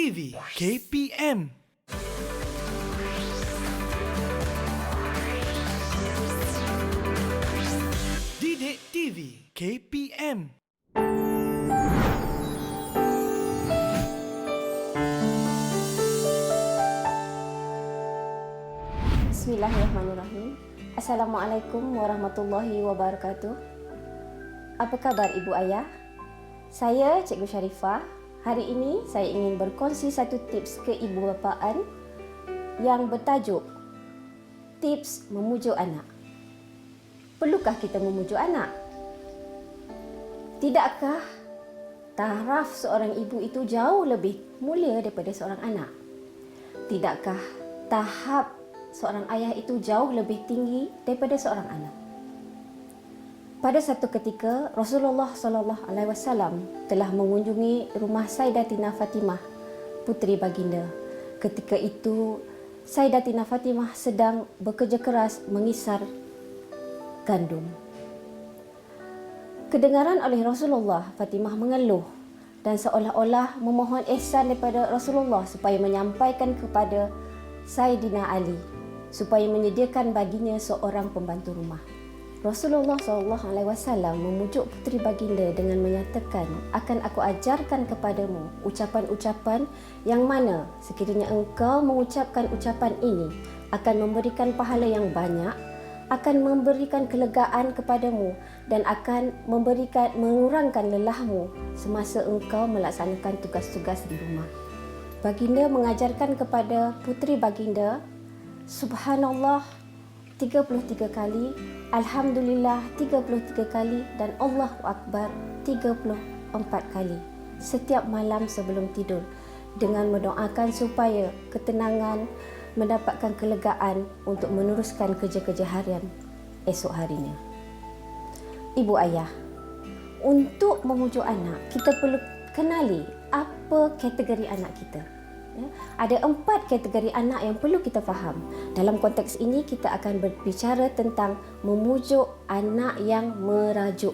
TV KPM. Didik TV KPM. Bismillahirrahmanirrahim. Assalamualaikum warahmatullahi wabarakatuh. Apa kabar ibu ayah? Saya Cikgu Sharifah. Hari ini saya ingin berkongsi satu tips keibubapaan yang bertajuk Tips Memujuk Anak. Perlukah kita memujuk anak? Tidakkah taraf seorang ibu itu jauh lebih mulia daripada seorang anak? Tidakkah tahap seorang ayah itu jauh lebih tinggi daripada seorang anak? Pada satu ketika Rasulullah SAW telah mengunjungi rumah Sayyidatina Fatimah, puteri baginda. Ketika itu Sayyidatina Fatimah sedang bekerja keras mengisar gandum. Kedengaran oleh Rasulullah, Fatimah mengeluh dan seolah-olah memohon ihsan daripada Rasulullah supaya menyampaikan kepada Sayyidina Ali supaya menyediakan baginya seorang pembantu rumah. Rasulullah SAW memujuk puteri baginda dengan menyatakan, akan aku ajarkan kepadamu ucapan-ucapan yang mana sekiranya engkau mengucapkan ucapan ini akan memberikan pahala yang banyak, akan memberikan kelegaan kepadamu dan akan mengurangkan lelahmu semasa engkau melaksanakan tugas-tugas di rumah. Baginda mengajarkan kepada puteri baginda, Subhanallah 33 kali, Alhamdulillah 33 kali dan Allahu Akbar 34 kali setiap malam sebelum tidur, dengan mendoakan supaya ketenangan, mendapatkan kelegaan untuk meneruskan kerja-kerja harian esok harinya. Ibu ayah, untuk memujuk anak, kita perlu kenali apa kategori anak kita. Ada 4 kategori anak yang perlu kita faham. Dalam konteks ini kita akan berbicara tentang memujuk anak yang merajuk.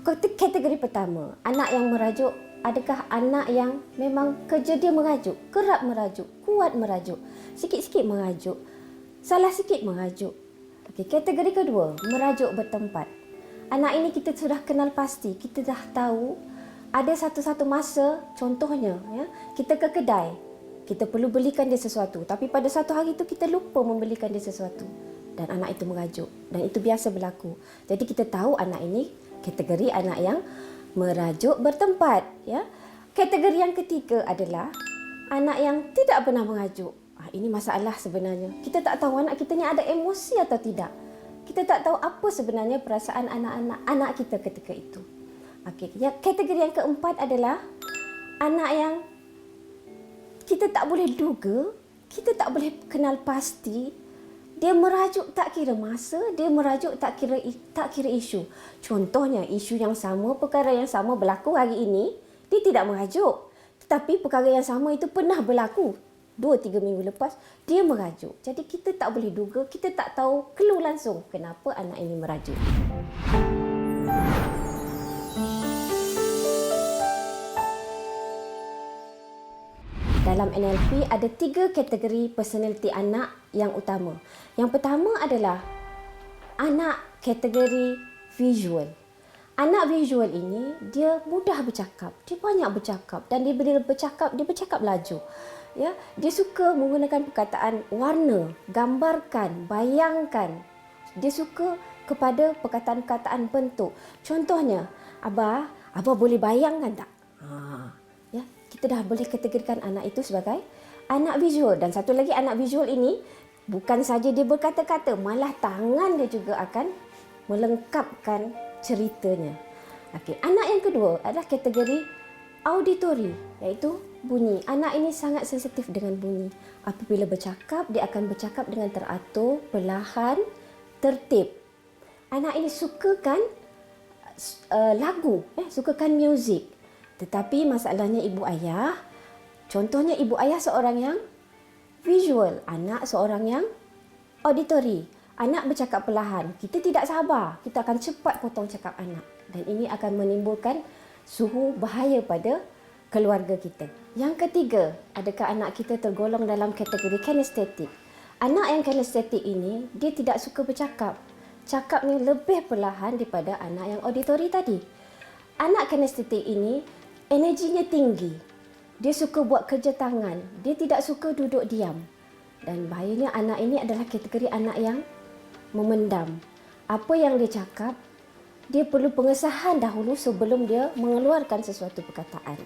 Kategori pertama, anak yang merajuk. Adakah anak yang memang kerja dia merajuk, kerap merajuk, kuat merajuk, sikit-sikit merajuk, salah sikit merajuk. Kategori kedua, merajuk bertempat. Anak ini kita sudah kenal pasti, kita dah tahu. Ada satu-satu masa, contohnya, kita ke kedai, kita perlu belikan dia sesuatu. Tapi pada satu hari itu kita lupa membelikan dia sesuatu. Dan anak itu merajuk. Dan itu biasa berlaku. Jadi kita tahu anak ini kategori anak yang merajuk bertempat. Kategori yang ketiga adalah anak yang tidak pernah merajuk. Ini masalah sebenarnya. Kita tak tahu anak kita ni ada emosi atau tidak. Kita tak tahu apa sebenarnya perasaan anak kita ketika itu. Kategori yang keempat adalah anak yang kita tak boleh duga, kita tak boleh kenal pasti. Dia merajuk tak kira masa, dia merajuk tak kira isu. Contohnya, isu yang sama, perkara yang sama berlaku hari ini, dia tidak merajuk. Tetapi perkara yang sama itu pernah berlaku 2-3 minggu lepas, dia merajuk. Jadi kita tak boleh duga, kita tak tahu clue langsung kenapa anak ini merajuk. Dalam NLP ada 3 kategori personaliti anak yang utama. Yang pertama adalah anak kategori visual. Anak visual ini dia mudah bercakap, dia banyak bercakap dan dia bila bercakap dia bercakap laju. Dia suka menggunakan perkataan warna, gambarkan, bayangkan. Dia suka kepada perkataan-perkataan bentuk. Contohnya, Abah boleh bayangkan tak? Kita dah boleh kategorikan anak itu sebagai anak visual. Dan satu lagi, anak visual ini bukan saja dia berkata-kata, malah tangan dia juga akan melengkapkan ceritanya. Anak yang kedua adalah kategori auditory, iaitu bunyi. Anak ini sangat sensitif dengan bunyi. Apabila bercakap, dia akan bercakap dengan teratur, perlahan, tertib. Anak ini sukakan lagu, sukakan muzik. Tetapi masalahnya ibu ayah, contohnya ibu ayah seorang yang visual, anak seorang yang auditory. Anak bercakap perlahan, kita tidak sabar, kita akan cepat potong cakap anak. Dan ini akan menimbulkan suhu bahaya pada keluarga kita. Yang ketiga, adakah anak kita tergolong dalam kategori kinestetik? Anak yang kinestetik ini, dia tidak suka bercakap. Cakap ni lebih perlahan daripada anak yang auditori tadi. Anak kinestetik ini, energinya tinggi. Dia suka buat kerja tangan. Dia tidak suka duduk diam. Dan bahayanya anak ini adalah kategori anak yang memendam. Apa yang dia cakap, dia perlu pengesahan dahulu sebelum dia mengeluarkan sesuatu perkataan.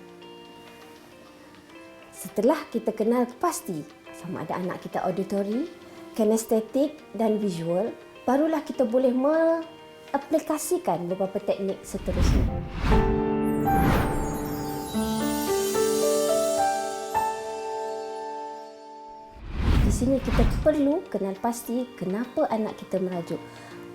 Setelah kita kenal pasti sama ada anak kita auditori, kinestetik dan visual, barulah kita boleh mengaplikasikan beberapa teknik seterusnya. Di sini kita perlu kenal pasti kenapa anak kita merajuk.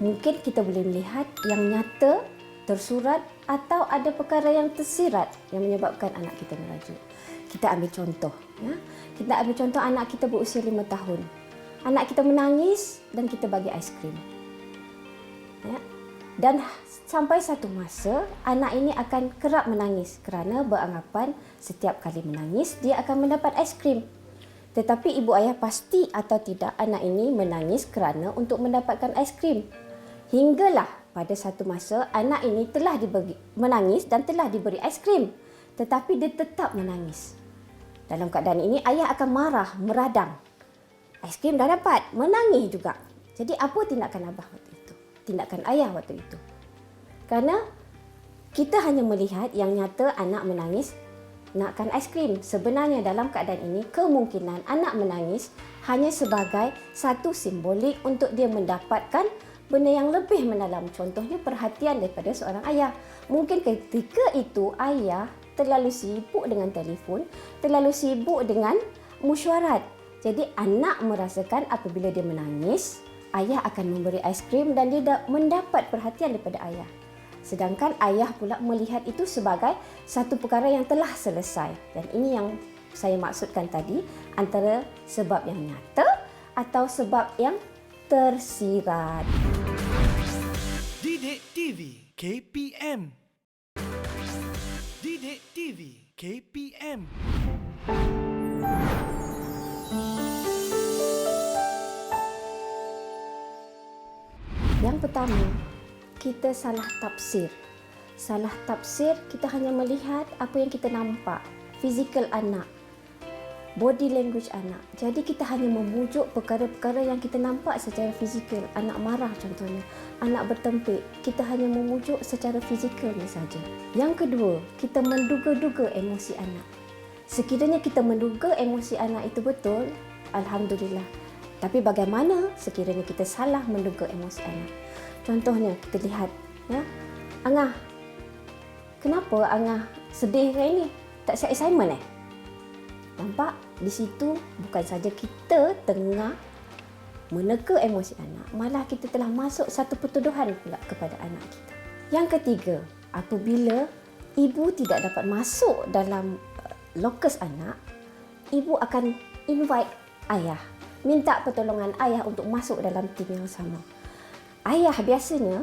Mungkin kita boleh melihat yang nyata, tersurat atau ada perkara yang tersirat yang menyebabkan anak kita merajuk. Kita ambil contoh. Ya. Kita ambil contoh anak kita berusia 5 tahun. Anak kita menangis dan kita bagi aiskrim. Ya. Dan sampai satu masa, anak ini akan kerap menangis kerana beranggapan setiap kali menangis, dia akan mendapat aiskrim. Tetapi ibu ayah pasti atau tidak anak ini menangis kerana untuk mendapatkan aiskrim. Hinggalah pada satu masa, anak ini telah menangis dan telah diberi aiskrim. Tetapi dia tetap menangis. Dalam keadaan ini, ayah akan marah, meradang. Aiskrim dah dapat, menangis juga. Jadi apa tindakan abah waktu itu? Tindakan ayah waktu itu? Kerana kita hanya melihat yang nyata anak menangis, nakkan aiskrim. Sebenarnya dalam keadaan ini, kemungkinan anak menangis hanya sebagai satu simbolik untuk dia mendapatkan benda yang lebih mendalam. Contohnya perhatian daripada seorang ayah. Mungkin ketika itu ayah terlalu sibuk dengan telefon, terlalu sibuk dengan mesyuarat. Jadi anak merasakan apabila dia menangis, ayah akan memberi aiskrim dan dia mendapat perhatian daripada ayah. Sedangkan ayah pula melihat itu sebagai satu perkara yang telah selesai. Dan ini yang saya maksudkan tadi, antara sebab yang nyata atau sebab yang tersirat. Didik TV KPM. Didik TV KPM. Yang pertama, kita salah tafsir. Salah tafsir, kita hanya melihat apa yang kita nampak. Fizikal anak, body language anak. Jadi kita hanya memujuk perkara-perkara yang kita nampak secara fizikal. Anak marah contohnya, anak bertempik. Kita hanya memujuk secara fizikalnya saja. Yang kedua, kita menduga-duga emosi anak. Sekiranya kita menduga emosi anak itu betul, alhamdulillah. Tapi bagaimana sekiranya kita salah menduga emosi anak? Contohnya, kita lihat, ya, Angah, kenapa Angah sedih hari ini? Tak siap assignment Nampak? Di situ bukan saja kita tengah meneka emosi anak, malah kita telah masuk satu pertuduhan pula kepada anak kita. Yang ketiga, apabila ibu tidak dapat masuk dalam lokus anak, ibu akan invite ayah, minta pertolongan ayah untuk masuk dalam tim yang sama. Ayah biasanya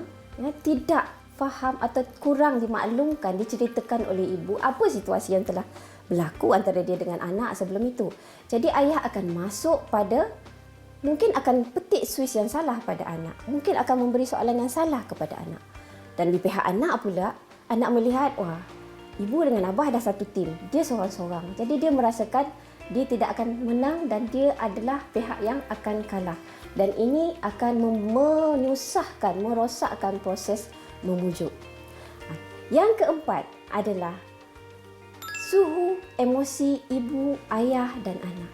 tidak faham atau kurang dimaklumkan, diceritakan oleh ibu apa situasi yang telah berlaku antara dia dengan anak sebelum itu. Jadi ayah akan masuk pada, mungkin akan petik suis yang salah pada anak. Mungkin akan memberi soalan yang salah kepada anak. Dan di pihak anak pula, anak melihat, wah, ibu dengan abah dah satu tim. Dia seorang-seorang. Jadi dia merasakan dia tidak akan menang dan dia adalah pihak yang akan kalah. Dan ini akan menyusahkan, merosakkan proses memujuk. Yang keempat adalah suhu emosi ibu, ayah dan anak.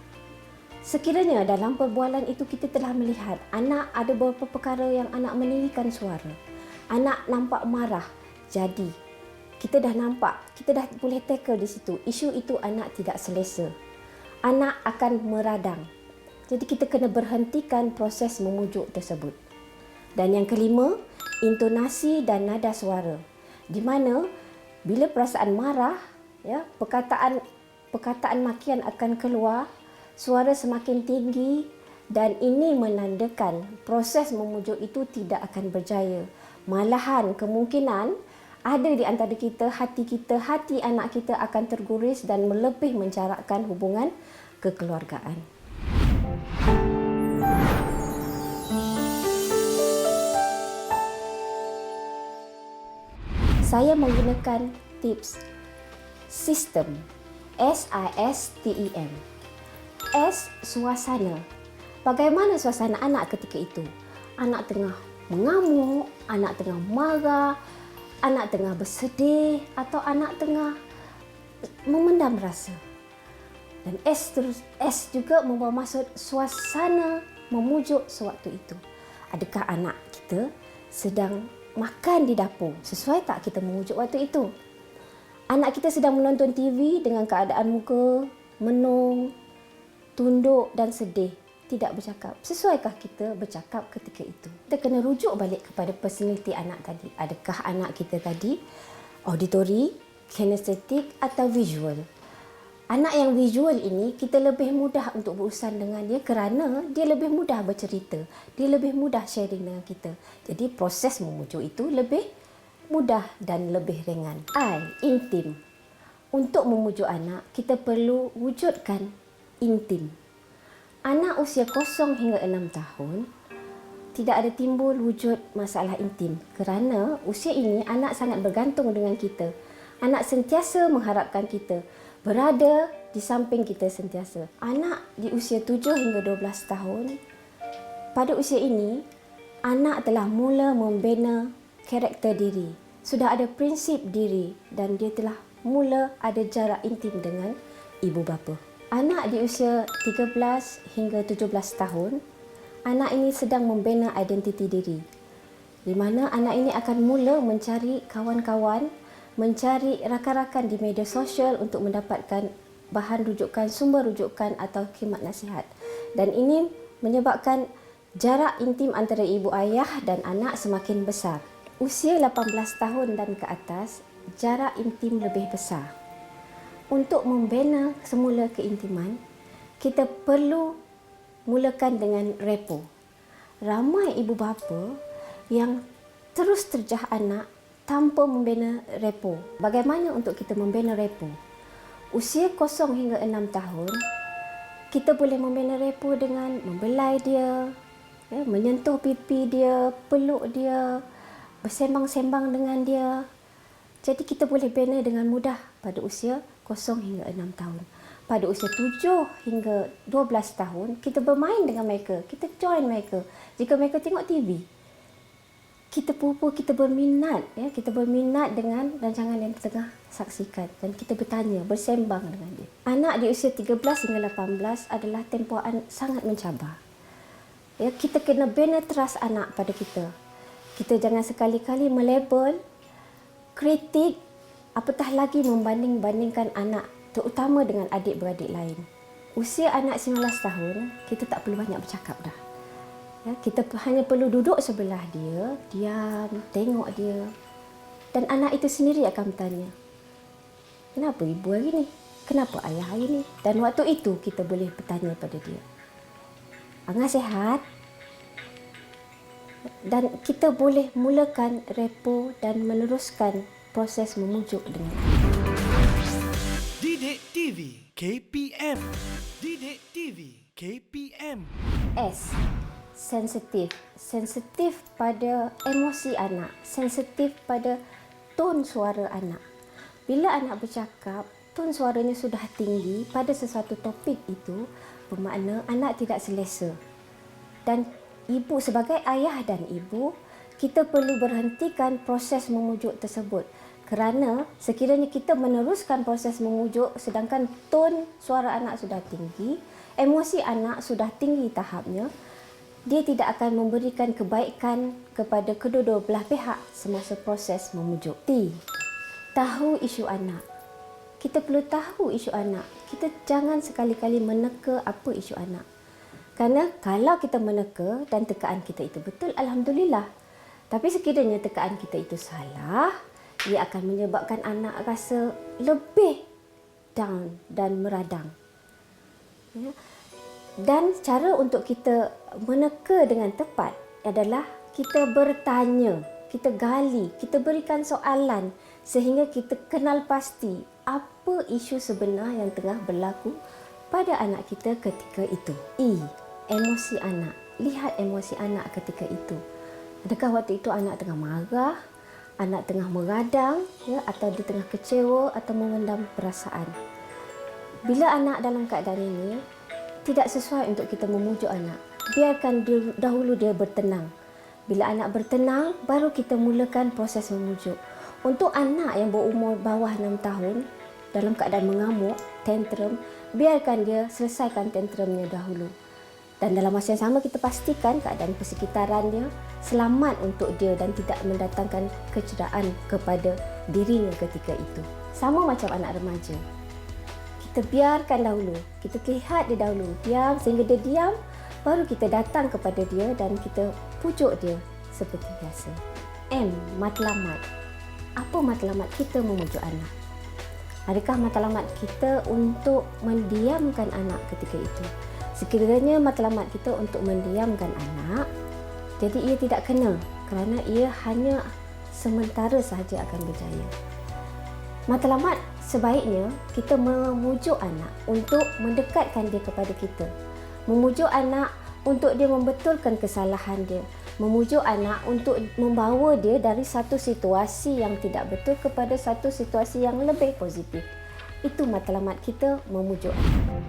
Sekiranya dalam perbualan itu kita telah melihat anak ada beberapa perkara yang anak meninggikan suara. Anak nampak marah. Jadi, kita dah nampak, kita dah boleh tackle di situ. Isu itu anak tidak selesa. Anak akan meradang. Jadi kita kena berhentikan proses memujuk tersebut. Dan yang kelima, intonasi dan nada suara. Di mana bila perasaan marah, ya, perkataan makian akan keluar, suara semakin tinggi dan ini menandakan proses memujuk itu tidak akan berjaya. Malahan kemungkinan ada di antara kita, hati anak kita akan terguris dan lebih menjarakkan hubungan kekeluargaan. Saya menggunakan tips sistem, SISTEM. S, suasana. Bagaimana suasana anak ketika itu? Anak tengah mengamuk, anak tengah marah, anak tengah bersedih, atau anak tengah memendam rasa. Dan S juga membawa maksud suasana memujuk sewaktu itu. Adakah anak kita sedang makan di dapur? Sesuai tak kita memujuk waktu itu? Anak kita sedang menonton TV dengan keadaan muka menung, tunduk dan sedih, tidak bercakap. Sesuaikah kita bercakap ketika itu? Kita kena rujuk balik kepada personaliti anak tadi. Adakah anak kita tadi auditory, kinestetik atau visual? Anak yang visual ini kita lebih mudah untuk berurusan dengan dia kerana dia lebih mudah bercerita. Dia lebih mudah sharing dengan kita. Jadi proses memujuk itu lebih mudah dan lebih ringan. I, intim. Untuk memujuk anak, kita perlu wujudkan intim. Anak usia 0 hingga 6 tahun tidak ada timbul wujud masalah intim kerana usia ini anak sangat bergantung dengan kita. Anak sentiasa mengharapkan kita berada di samping kita sentiasa. Anak di usia 7 hingga 12 tahun, pada usia ini anak telah mula membina karakter diri. Sudah ada prinsip diri dan dia telah mula ada jarak intim dengan ibu bapa. Anak di usia 13 hingga 17 tahun, anak ini sedang membina identiti diri. Di mana anak ini akan mula mencari kawan-kawan, mencari rakan-rakan di media sosial untuk mendapatkan bahan rujukan, sumber rujukan atau khidmat nasihat. Dan ini menyebabkan jarak intim antara ibu ayah dan anak semakin besar. Usia 18 tahun dan ke atas, jarak intim lebih besar. Untuk membina semula keintiman, kita perlu mulakan dengan repo. Ramai ibu bapa yang terus terjah anak tanpa membina repo. Bagaimana untuk kita membina repo? Usia 0 hingga 6 tahun, kita boleh membina repo dengan membelai dia, menyentuh pipi dia, peluk dia, bersembang-sembang dengan dia. Jadi kita boleh bina dengan mudah pada usia 0 hingga 6 tahun. Pada usia 7 hingga 12 tahun, kita bermain dengan mereka. Kita join mereka. Jika mereka tengok TV, kita berminat. Kita berminat dengan rancangan yang tengah saksikan. Dan kita bertanya, bersembang dengan dia. Anak di usia 13 hingga 18 adalah tempohan sangat mencabar. Kita kena bina trust anak pada kita. Kita jangan sekali-kali melabel, kritik, apatah lagi membanding-bandingkan anak, terutama dengan adik-beradik lain. Usia anak 19 tahun, kita tak perlu banyak bercakap dah. Kita hanya perlu duduk sebelah dia, diam, tengok dia. Dan anak itu sendiri akan bertanya, kenapa ibu hari ni? Kenapa ayah hari ni? Dan waktu itu kita boleh bertanya pada dia, Angah sihat? Dan kita boleh mulakan repo dan meneruskan proses memujuk dengan Didik TV KPM. Didik TV KPM. S. Sensitif. Sensitif pada emosi anak. Sensitif pada tone suara anak. Bila anak bercakap, tone suaranya sudah tinggi pada sesuatu topik itu, bermakna anak tidak selesa. Dan ibu sebagai ayah dan ibu, kita perlu berhentikan proses memujuk tersebut. Kerana sekiranya kita meneruskan proses memujuk sedangkan tone suara anak sudah tinggi, emosi anak sudah tinggi tahapnya, dia tidak akan memberikan kebaikan kepada kedua-dua belah pihak semasa proses memujuk. T. Tahu isu anak. Kita perlu tahu isu anak. Kita jangan sekali-kali meneka apa isu anak. Kerana kalau kita meneka dan tekaan kita itu betul, Alhamdulillah. Tapi sekiranya tekaan kita itu salah, ia akan menyebabkan anak rasa lebih down dan meradang. Dan cara untuk kita meneka dengan tepat adalah kita bertanya. kita gali, kita berikan soalan sehingga kita kenal pasti apa isu sebenar yang tengah berlaku pada anak kita ketika itu. Emosi anak. Lihat emosi anak ketika itu. Adakah waktu itu anak tengah marah, anak tengah meradang, ya, atau dia tengah kecewa atau memendam perasaan. Bila anak dalam keadaan ini, tidak sesuai untuk kita memujuk anak. Biarkan dahulu dia bertenang. Bila anak bertenang, baru kita mulakan proses memujuk. Untuk anak yang berumur bawah 6 tahun, dalam keadaan mengamuk, tantrum, biarkan dia selesaikan tantrumnya dahulu. Dan dalam masa yang sama kita pastikan keadaan persekitaran dia selamat untuk dia dan tidak mendatangkan kecederaan kepada dirinya ketika itu. Sama macam anak remaja. Kita biarkan dahulu, kita lihat dia dahulu, diam sehingga dia diam, baru kita datang kepada dia dan kita pujuk dia seperti biasa. Matlamat. Apa matlamat kita memujuk anak? Adakah matlamat kita untuk mendiamkan anak ketika itu? Sekiranya matlamat kita untuk mendiamkan anak, jadi ia tidak kena kerana ia hanya sementara sahaja akan berjaya. Matlamat sebaiknya kita memujuk anak untuk mendekatkan dia kepada kita. Memujuk anak untuk dia membetulkan kesalahan dia. Memujuk anak untuk membawa dia dari satu situasi yang tidak betul kepada satu situasi yang lebih positif. Itu matlamat kita memujuk anak.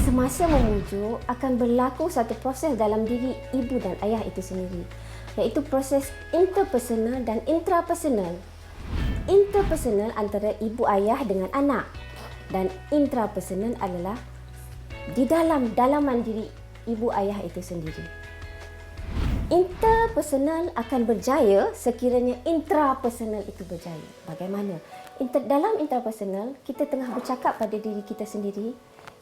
Semasa memujuk akan berlaku satu proses dalam diri ibu dan ayah itu sendiri, iaitu proses interpersonal dan intrapersonal. Interpersonal antara ibu ayah dengan anak dan intrapersonal adalah di dalam dalaman diri ibu ayah itu sendiri. Interpersonal akan berjaya sekiranya intrapersonal itu berjaya. Bagaimana? Dalam intrapersonal kita tengah bercakap pada diri kita sendiri.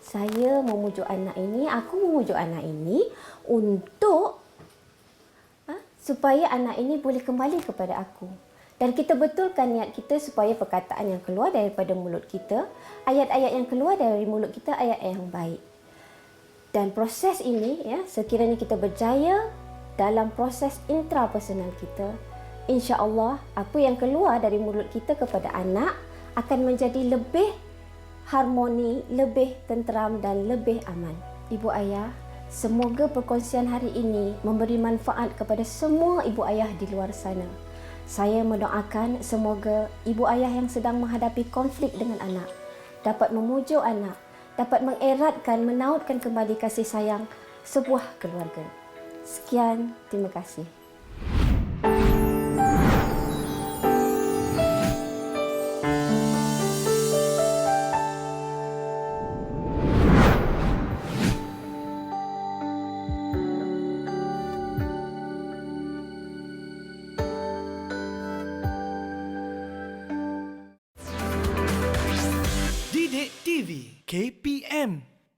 Saya memujuk anak ini, aku memujuk anak ini untuk supaya anak ini boleh kembali kepada aku. Dan kita betulkan niat kita supaya perkataan yang keluar daripada mulut kita, ayat-ayat yang keluar dari mulut kita, ayat yang baik. Dan proses ini, ya, sekiranya kita berjaya dalam proses intrapersonal kita, insya-Allah apa yang keluar dari mulut kita kepada anak akan menjadi lebih harmoni, lebih tenteram dan lebih aman. Ibu ayah, semoga perkongsian hari ini memberi manfaat kepada semua ibu ayah di luar sana. Saya mendoakan semoga ibu ayah yang sedang menghadapi konflik dengan anak dapat memujuk anak, dapat mengeratkan, menautkan kembali kasih sayang sebuah keluarga. Sekian, terima kasih. Didik TV KPM